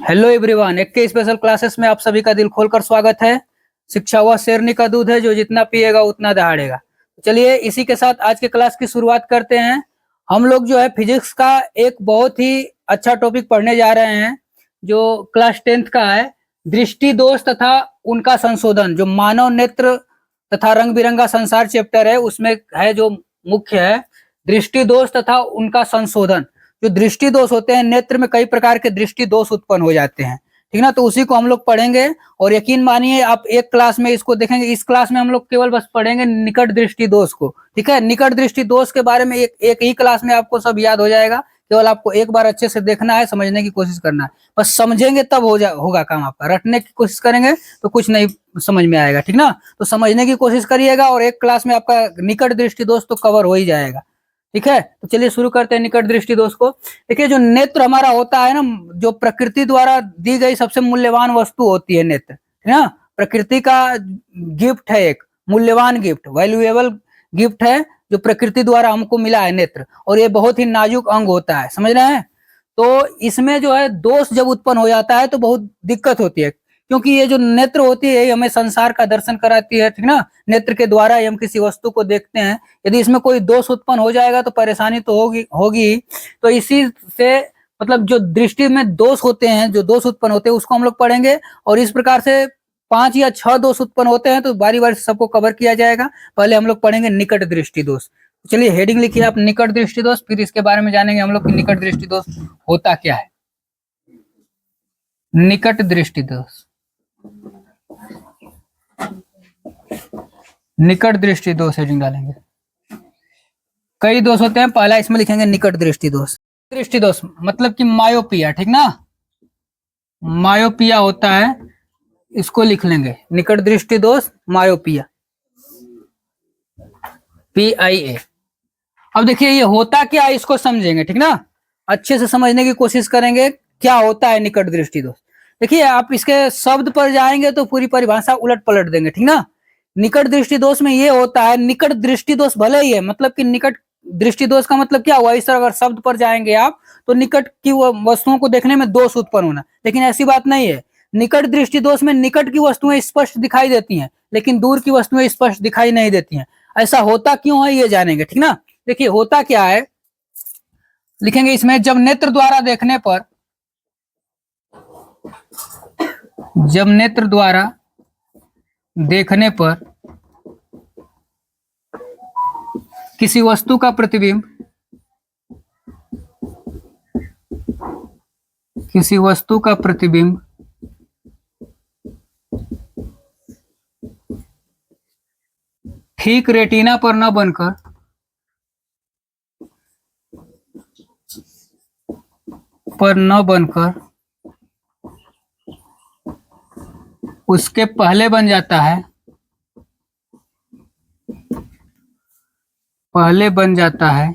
Hello everyone, एक के special classes में आप सभी का दिल खोलकर स्वागत है। शिक्षा वह शेरनी का दूध है जो जितना पिएगा उतना दहाड़ेगा। चलिए इसी के साथ आज के क्लास की शुरुआत करते हैं। हम लोग जो है फिजिक्स का एक बहुत ही अच्छा टॉपिक पढ़ने जा रहे हैं जो क्लास 10th का है। दृष्टि दोष तथा उनका संशोधन, जो मानव नेत्र तथा रंग बिरंगा संसार चैप्टर है उसमें है, जो मुख्य है दृष्टि दोष तथा उनका संशोधन। जो दृष्टि दोष होते हैं, नेत्र में कई प्रकार के दृष्टि दोष उत्पन्न हो जाते हैं, ठीक ना। तो उसी को हम लोग पढ़ेंगे और यकीन मानिए आप एक क्लास में इसको देखेंगे। इस क्लास में हम लोग केवल बस पढ़ेंगे निकट दृष्टि दोष को, ठीक है। निकट दृष्टि दोष के बारे में एक ही क्लास में आपको सब याद हो जाएगा। केवल आपको एक बार अच्छे से देखना है, समझने की कोशिश करना है। बस समझेंगे तब होगा काम आपका। रटने की कोशिश करेंगे तो कुछ नहीं समझ में आएगा, ठीक ना। तो समझने की कोशिश करिएगा और एक क्लास में आपका निकट दृष्टि दोष तो कवर हो ही जाएगा, ठीक है। तो चलिए शुरू करते हैं निकट दृष्टि दोष को। देखिए, जो नेत्र हमारा होता है ना, जो प्रकृति द्वारा दी गई सबसे मूल्यवान वस्तु होती है नेत्र, है ना। प्रकृति का गिफ्ट है, एक मूल्यवान गिफ्ट, वैल्यूएबल गिफ्ट है जो प्रकृति द्वारा हमको मिला है नेत्र। और ये बहुत ही नाजुक अंग होता है, समझ रहे हैं। तो इसमें जो है दोष जब उत्पन्न हो जाता है तो बहुत दिक्कत होती है, क्योंकि ये जो नेत्र होती है हमें संसार का दर्शन कराती है, ठीक ना। नेत्र के द्वारा हम किसी वस्तु को देखते हैं। यदि इसमें कोई दोष उत्पन्न हो जाएगा तो परेशानी तो होगी। तो इसी से मतलब जो दृष्टि में दोष होते हैं, जो दोष उत्पन्न होते हैं उसको हम लोग पढ़ेंगे। और इस प्रकार से 5 या 6 दोष उत्पन्न होते हैं, तो बारी बारी सबको कवर किया जाएगा। पहले हम लोग पढ़ेंगे निकट दृष्टि दोष। चलिए हेडिंग लिखिए आप, निकट दृष्टि दोष। फिर इसके बारे में जानेंगे हम लोग कि निकट दृष्टि दोष होता क्या है। निकट दृष्टि दोष, निकट दृष्टि दोष हेडिंग डालेंगे। कई दोष होते हैं, पहला इसमें लिखेंगे निकट दृष्टि दोष। दृष्टि दोष मतलब कि मायोपिया, ठीक ना। मायोपिया होता है, इसको लिख लेंगे निकट दृष्टि दोष मायोपिया, PIA। अब देखिए ये होता क्या है, इसको समझेंगे, ठीक ना। अच्छे से समझने की कोशिश करेंगे क्या होता है निकट दृष्टि दोष। देखिए आप इसके शब्द पर जाएंगे तो पूरी परिभाषा उलट पलट देंगे, ठीक ना। निकट दृष्टि दोष में ये होता है, निकट दृष्टि दोष भले ही है, मतलब कि निकट दृष्टि दोष का मतलब क्या हुआ। इस तरह अगर शब्द पर जाएंगे आप तो निकट की वस्तुओं को देखने में दोष उत्पन्न होना, लेकिन ऐसी बात नहीं है। निकट दृष्टि दोष में निकट की वस्तुएं स्पष्ट दिखाई देती हैं, लेकिन दूर की वस्तुएं स्पष्ट दिखाई नहीं देती हैं। ऐसा होता क्यों है ये जानेंगे, ठीक ना। देखिए होता क्या है, लिखेंगे इसमें, जब नेत्र द्वारा देखने पर, जब नेत्र द्वारा देखने पर किसी वस्तु का प्रतिबिंब, किसी वस्तु का प्रतिबिंब ठीक रेटिना पर न बनकर उसके पहले बन जाता है, पहले बन जाता है,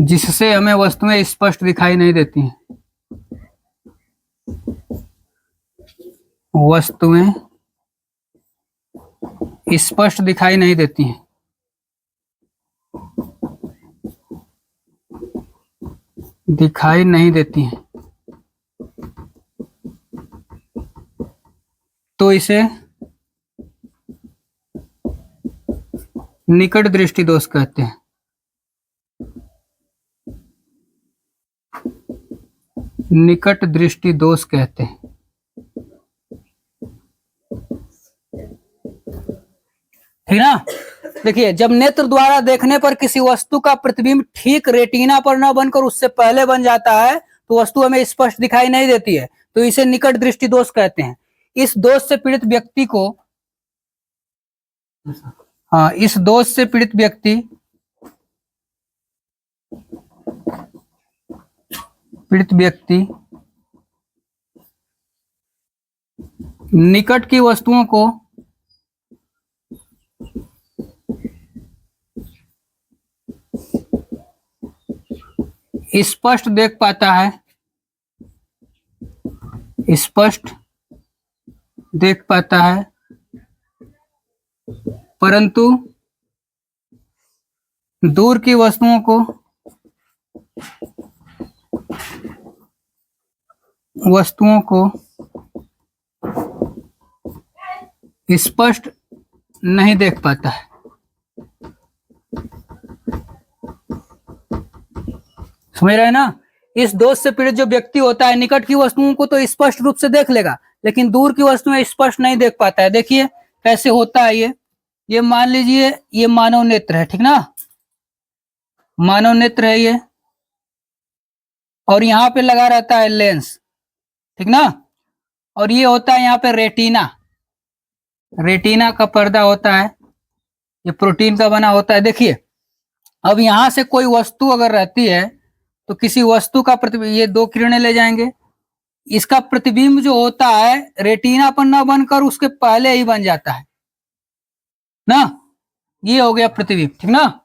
जिससे हमें वस्तुएं स्पष्ट दिखाई नहीं देती हैं। वस्तुएं स्पष्ट दिखाई नहीं देती हैं। दिखाई नहीं देती हैं तो इसे निकट दृष्टि दोष कहते हैं। निकट दृष्टि दोष कहते हैं, ठीक ना। देखिए, जब नेत्र द्वारा देखने पर किसी वस्तु का प्रतिबिंब ठीक रेटिना पर न बनकर उससे पहले बन जाता है तो वस्तु हमें स्पष्ट दिखाई नहीं देती है, तो इसे निकट दृष्टि दोष कहते हैं। इस दोष से पीड़ित व्यक्ति को, इस दोष से पीड़ित व्यक्ति निकट की वस्तुओं को स्पष्ट देख पाता है, स्पष्ट देख पाता है, परंतु दूर की वस्तुओं को वस्तुओं को स्पष्ट नहीं देख पाता है। समझ रहे हैं ना? इस दोष से पीड़ित जो व्यक्ति होता है निकट की वस्तुओं को तो स्पष्ट रूप से देख लेगा, लेकिन दूर की वस्तुएं स्पष्ट नहीं देख पाता है। देखिए कैसे होता है ये मान लीजिए ये मानव नेत्र है, ठीक ना, मानव नेत्र है ये, और यहाँ पे लगा रहता है लेंस, ठीक ना, और ये होता है यहाँ पे रेटिना, रेटिना का पर्दा होता है, ये प्रोटीन का बना होता है। देखिए अब यहां से कोई वस्तु अगर रहती है तो किसी वस्तु का प्रतिबिंब, ये दो किरणें ले जाएंगे, इसका प्रतिबिंब जो होता है रेटिना पर न बनकर उसके पहले ही बन जाता है ना, ये हो गया प्रतिबिंब, ठीक ना,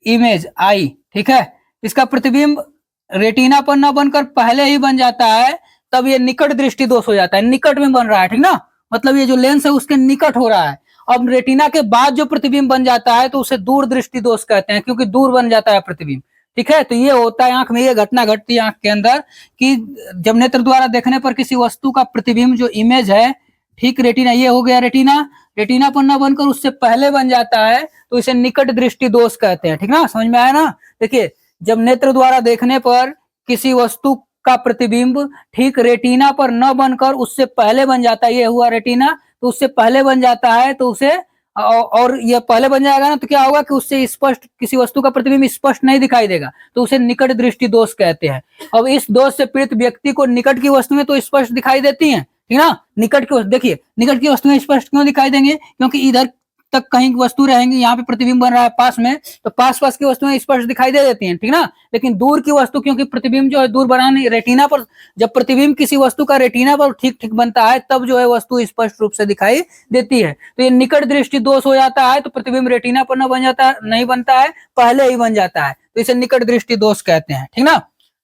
इमेज आई, ठीक है। इसका प्रतिबिंब रेटिना पर न बनकर पहले ही बन जाता है, तब ये निकट दृष्टि दोष हो जाता है, निकट में बन रहा है, ठीक ना, मतलब ये जो लेंस है उसके निकट हो रहा है। अब रेटिना के बाद जो प्रतिबिंब बन जाता है तो उसे दूर दृष्टि दोष कहते हैं, क्योंकि दूर बन जाता है प्रतिबिंब, ठीक है। तो ये होता है आंख में, ये घटना घटती है आंख के अंदर कि जब नेत्र द्वारा देखने पर किसी वस्तु का प्रतिबिंब जो इमेज है, ठीक, रेटिना, ये हो गया रेटिना, रेटिना पर न बनकर उससे पहले बन जाता है तो इसे निकट दृष्टि दोष कहते हैं, ठीक ना, समझ में आया ना। देखिए जब नेत्र द्वारा देखने पर किसी वस्तु का प्रतिबिंब ठीक रेटिना पर न बनकर उससे पहले बन जाता है, ये हुआ रेटिना, तो उससे पहले बन जाता है तो उसे, और ये पहले बन जाएगा ना तो क्या होगा कि उससे स्पष्ट किसी वस्तु का प्रतिबिंब स्पष्ट नहीं दिखाई देगा, तो उसे निकट दृष्टि दोष कहते हैं। अब इस दोष से पीड़ित व्यक्ति को निकट की वस्तुएं तो स्पष्ट दिखाई देती हैं, ठीक ना, निकट की, देखिए निकट की वस्तुएं स्पष्ट क्यों दिखाई देंगे, क्योंकि इधर तक कहीं वस्तु रहेंगी, यहाँ पे प्रतिबिंब बन रहा है पास में, तो पास पास की वस्तुएं स्पष्ट दिखाई दे देती हैं, ठीक ना। लेकिन दूर की वस्तु, क्योंकि प्रतिबिंब जो है दूर बना नहीं, रेटिना पर जब प्रतिबिंब किसी वस्तु का रेटिना पर ठीक ठीक बनता है तब जो है वस्तु स्पष्ट रूप से दिखाई देती है। तो ये निकट दृष्टि दोष हो जाता है, तो प्रतिबिंब रेटिना पर न बन जाता है, नहीं बनता है, पहले ही बन जाता है, तो इसे निकट दृष्टि दोष कहते हैं, ठीक ना,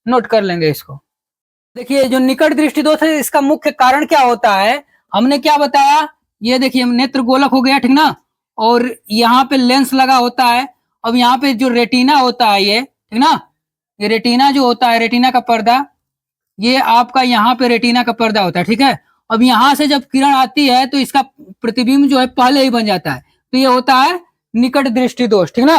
नोट कर लेंगे इसको। देखिए जो निकट दृष्टि दोष है इसका मुख्य कारण क्या होता है, हमने क्या बताया, ये देखिए नेत्र गोलक हो गया, ठीक ना, और यहाँ पे लेंस लगा होता है। अब यहाँ पे जो रेटिना होता है ये, ठीक ना, ये रेटिना जो होता है, रेटिना का पर्दा, ये आपका यहाँ पे रेटिना का पर्दा होता है, ठीक है। अब यहाँ से जब किरण आती है तो इसका प्रतिबिंब जो है पहले ही बन जाता है, तो ये होता है निकट दृष्टि दोष, ठीक ना।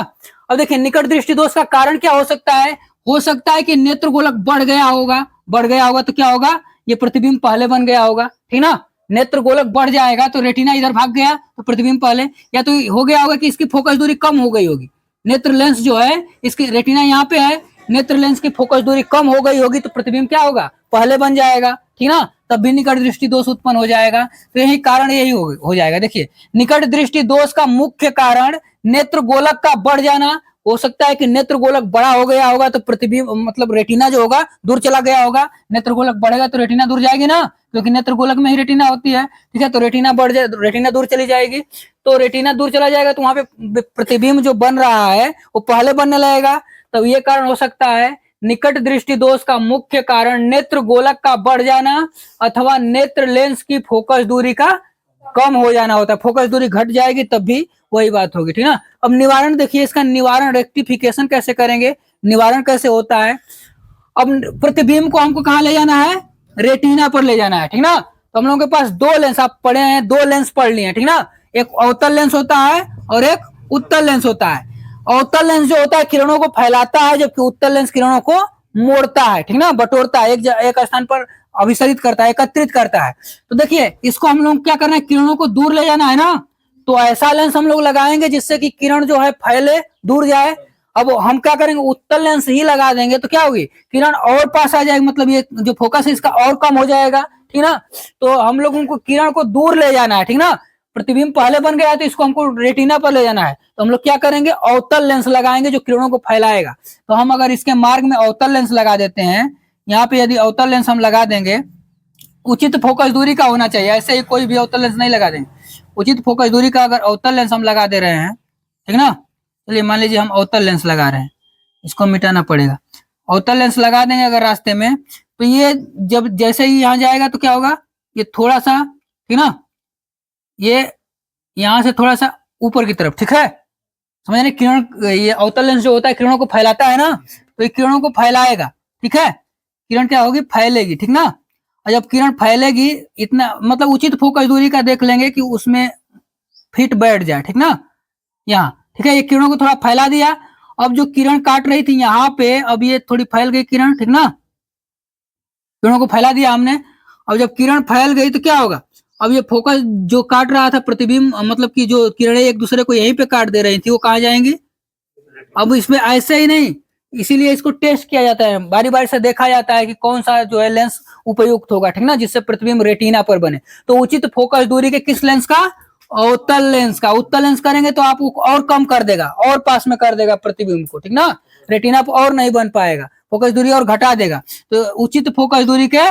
अब देखिए निकट दृष्टि दोष का कारण क्या हो सकता है, हो सकता है कि नेत्र गोलक बढ़ गया होगा, बढ़ गया होगा तो क्या होगा, ये प्रतिबिंब पहले बन गया होगा, ठीक ना, नेत्र गोलक बढ़ जाएगा तो रेटिना इधर भाग गया तो प्रतिबिंब पहले, या तो हो गया होगा कि इसकी फोकस दूरी कम हो गई होगी, नेत्र लेंस जो है इसकी रेटिना यहाँ पे है, नेत्र लेंस की फोकस दूरी कम हो गई होगी तो प्रतिबिंब क्या होगा, पहले बन जाएगा, ठीक ना, तब भी निकट दृष्टि दोष उत्पन्न हो जाएगा। तो यही कारण यही हो जाएगा। देखिए निकट दृष्टि दोष का मुख्य कारण नेत्र गोलक का बढ़ जाना, हो सकता है कि नेत्र गोलक बड़ा हो गया होगा तो प्रतिबिंब मतलब रेटिना जो होगा दूर चला गया होगा, नेत्र गोलक बढ़ेगा तो रेटिना दूर जाएगी ना, क्योंकि नेत्र गोलक में ही रेटिना होती है, ठीक है, तो रेटिना बढ़ जाए, रेटिना दूर चली जाएगी, तो रेटिना दूर चला जाएगा तो वहां पे प्रतिबिंब जो बन रहा है वो पहले बनने लगेगा, तो ये कारण हो सकता है। निकट दृष्टि दोष का मुख्य कारण नेत्र गोलक का बढ़ जाना अथवा नेत्र लेंस की फोकस दूरी का कम हो जाना होता है, फोकस दूरी घट जाएगी तब भी वही बात होगी, ठीक ना। अब निवारण देखिए, इसका निवारण रेक्टिफिकेशन कैसे करेंगे, निवारण कैसे होता है। अब प्रतिबिंब को हमको कहाँ ले जाना है, रेटिना पर ले जाना है, ठीक ना। तो हम लोगों के पास दो लेंस आप पढ़े हैं, दो लेंस पढ़ लिए, ठीक ना, एक अवतल लेंस होता है और एक उत्तल लेंस होता है। अवतल लेंस जो होता है किरणों को फैलाता है, जबकि उत्तल लेंस किरणों को मोड़ता है, ठीक ना, बटोरता है, एक स्थान पर अभिसरित करता है, एकत्रित करता है। तो देखिए इसको हम लोग क्या करना है, किरणों को दूर ले जाना है ना, तो ऐसा लेंस हम लोग लगाएंगे जिससे कि किरण जो है फैले, दूर जाए। अब हम क्या करेंगे, उत्तल लेंस ही लगा देंगे तो क्या होगी, किरण और पास आ जाएगी, मतलब ये जो फोकस है इसका और कम हो जाएगा, ठीक ना। तो हम लोगों को किरण को दूर ले जाना है, ठीक ना, प्रतिबिंब पहले बन गया तो इसको हमको रेटिना पर ले जाना है, तो हम लोग क्या करेंगे, अवतल लेंस लगाएंगे जो किरणों को फैलाएगा। तो हम अगर इसके मार्ग में अवतल लेंस लगा देते हैं, यहाँ पे यदि अवतल लेंस हम लगा देंगे, उचित फोकस दूरी का होना चाहिए, ऐसे ही कोई भी अवतल लेंस नहीं लगा देंगे, उचित फोकस दूरी का अगर अवतल लेंस हम लगा दे रहे हैं, ठीक ना, चलिए मान लीजिए हम अवतल लेंस लगा रहे हैं, इसको मिटाना पड़ेगा, अवतल लेंस लगा देंगे अगर रास्ते में, तो ये जब जैसे ही यहाँ जाएगा तो क्या होगा, ये थोड़ा सा, ठीक ना, ये यहाँ से थोड़ा सा ऊपर की तरफ, ठीक है, समझ रहे, किरण, ये अवतल लेंस जो होता है किरणों को फैलाता है ना, तो ये किरणों को फैलाएगा, ठीक है, किरण क्या होगी, फैलेगी, ठीक ना। और जब किरण फैलेगी इतना, मतलब उचित फोकस दूरी का देख लेंगे कि उसमें फिट बैठ जाए, ठीक ना, यहाँ, ठीक है। ये किरणों को थोड़ा फैला दिया। अब जो किरण काट रही थी यहाँ पे, अब ये थोड़ी फैल गई किरण, ठीक ना, किरणों को फैला दिया हमने। अब जब किरण फैल गई तो क्या होगा, अब ये फोकस जो काट रहा था प्रतिबिंब, मतलब कि जो किरणें एक दूसरे को यहीं पे काट दे रही थी, वो कहाँ जाएंगी। अब इसमें ऐसे ही नहीं, इसीलिए इसको टेस्ट किया जाता है, बारी बारी से देखा जाता है कि कौन सा जो है लेंस उपयुक्त होगा, ठीक ना, जिससे प्रतिबिंब रेटिना पर बने। तो उचित फोकस दूरी के किस लेंस का, अवतल लेंस का। उत्तल लेंस करेंगे तो आप और कम कर देगा, और पास में कर देगा प्रतिबिंब को, ठीक ना, रेटिना पर और नहीं बन पाएगा, फोकस दूरी और घटा देगा। तो उचित फोकस दूरी के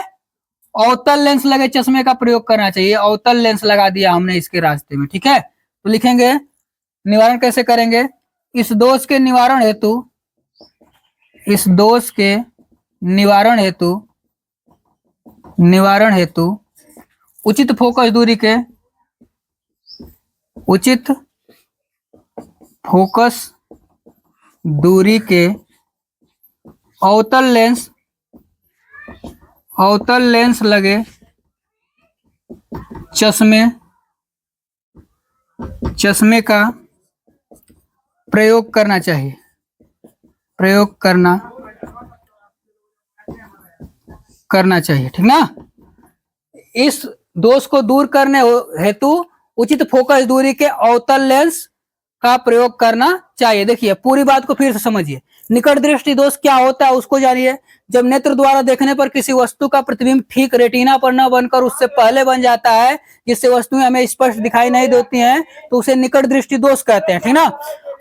अवतल लेंस लगे चश्मे का प्रयोग करना चाहिए। अवतल लेंस लगा दिया हमने इसके रास्ते में, ठीक है। तो लिखेंगे निवारण कैसे करेंगे, इस दोष के निवारण हेतु, इस दोष के निवारण हेतु, निवारण हेतु उचित फोकस दूरी के, उचित फोकस दूरी के अवतल लेंस, अवतल लेंस लगे चश्मे, चश्मे का प्रयोग करना चाहिए, प्रयोग करना चाहिए, ठीक ना। इस दोष को दूर करने हेतु उचित फोकस दूरी के अवतल लेंस का प्रयोग करना चाहिए। देखिए पूरी बात को फिर से समझिए। निकट दृष्टि दोष क्या होता है उसको जानिए। जब नेत्र द्वारा देखने पर किसी वस्तु का प्रतिबिंब ठीक रेटिना पर न बनकर उससे पहले बन जाता है, जिससे वस्तुएं हमें स्पष्ट दिखाई नहीं देती हैं, तो उसे निकट दृष्टि दोष कहते हैं, ठीक ना।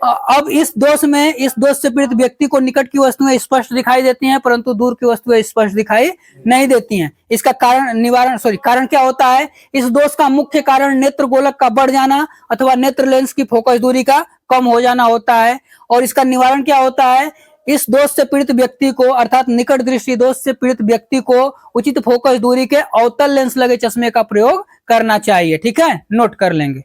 अब इस दोष में, इस दोष से पीड़ित व्यक्ति को निकट की वस्तुएं स्पष्ट दिखाई देती हैं, परंतु दूर की वस्तुएं स्पष्ट दिखाई नहीं देती हैं। इसका कारण निवारण कारण क्या होता है, इस दोष का मुख्य कारण नेत्र गोलक का बढ़ जाना अथवा नेत्र लेंस की फोकस दूरी का कम हो जाना होता है। और इसका निवारण क्या होता है, इस दोष से पीड़ित व्यक्ति को, अर्थात निकट दृष्टि दोष से पीड़ित व्यक्ति को उचित फोकस दूरी के अवतल लेंस लगे चश्मे का प्रयोग करना चाहिए, ठीक है, नोट कर लेंगे।